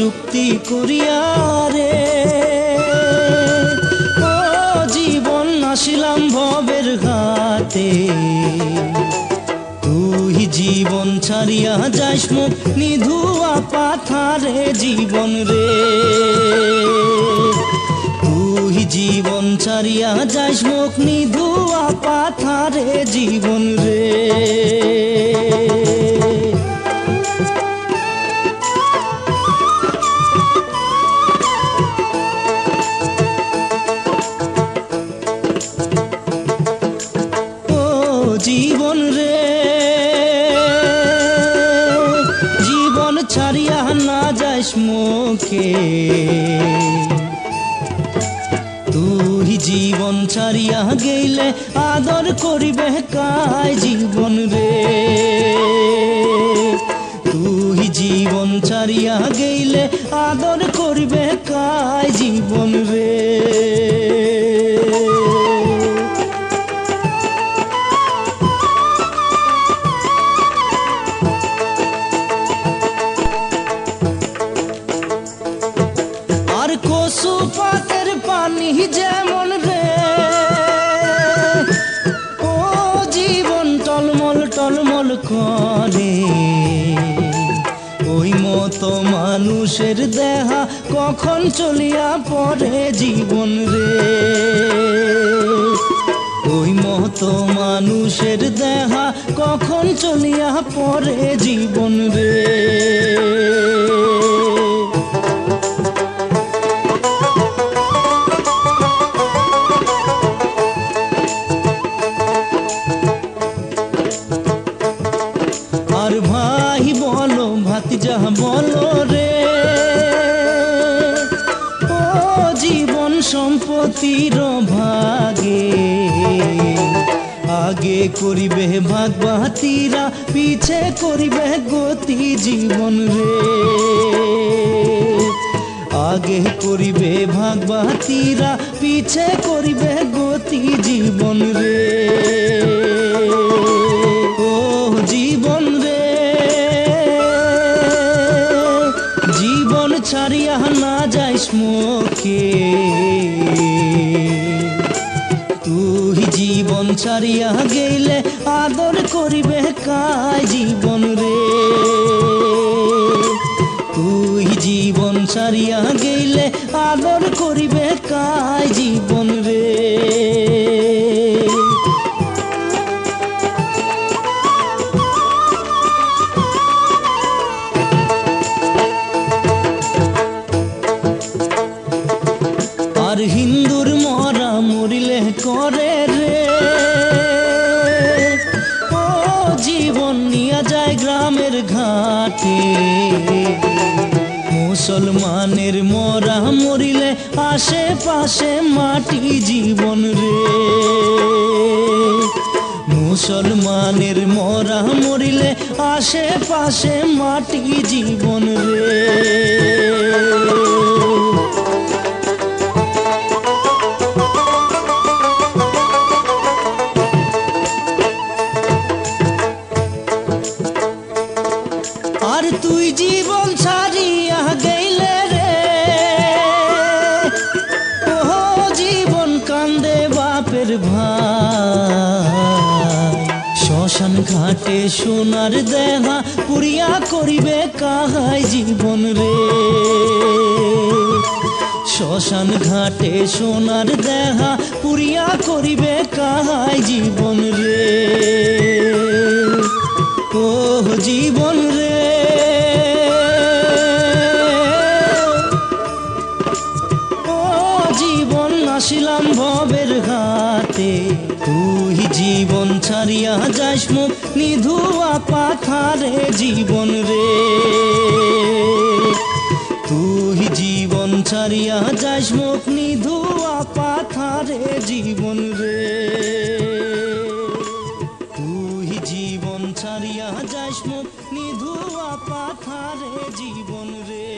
চুক্তি করিয়া রে ও জীবন আসিলাম ভবের ঘাটে তুই জীবন ছাড়িয়া যাইস মুখ নিধুয়া পাথারে জীবন রে তুই জীবন ছাড়িয়া যাইস মুখ নিধুয়া পাথারে জীবন রে জীবন রে জীবন ছাড়িয়া না যাইস মুখে তুই জীবন ছাড়িয়া গেলে আদর করিবে কায় জীবন রে তুই জীবন ছাড়িয়া গেলে আদর করিবে কায় জীবন রে কসু পাতের পানি যেমন রে ও জীবন টলমল টলমল করে ওই মতো মানুষের দেহা কখন চলিয়া পড়ে জীবন রে ওই মতো মানুষের দেহা কখন চলিয়া পড়ে জীবন রে আর ভাই বলো ভাতিজা বলো রে ও জীবন সম্পত্তির ভাগে আগে করিবে ভাগ বাতিরা পিছে করিবে গতি জীবন রে আগে করিবে ভাগ বাতিরা পিছে করিবে গতি জীবন রে ও জীবন রে জীবন ছাড়িয়া না যাইস মুখে তুই জীবন ছাড়িয়া গেলে আদর করিবে কায় জীবন রে তুই জীবন ছাড়িয়া গেলে আদর করিবে কায় জীবন রে আর হিন্দুর মরা মরিলে করে রে ও জীবন নিয়ে যায় গ্রামের ঘাটে মুসলমানের মরা মরিলে আশেপাশে মাটি জীবন রে মুসলমানের মরা মরিলে আশেপাশে মাটি জীবন রে আর তুই জীবন ছাড়িয়া গেলে রে ও জীবন কান্দে বাপের ভাই শ্মশান ঘাটে সোনার দেহা পুরিয়া করিবে কাহাই জীবন রে শ্মশান ঘাটে সোনার দেহা পুরিয়া করিবে কাহাই জীবন রে ও জীবন রে ও জীবন আসিলাম ভবের ঘাটে তুই জীবন ছাড়িয়া যাইস মুখ নিধুয়া পাথারে জীবন রে তুই জীবন ছাড়িয়া যাইস মুখ নিধুয়া পাথারে জীবন রে তুই জীবন ছাড়িয়া যাইস মুখ নিধুয়া পাথারে জীবন রে।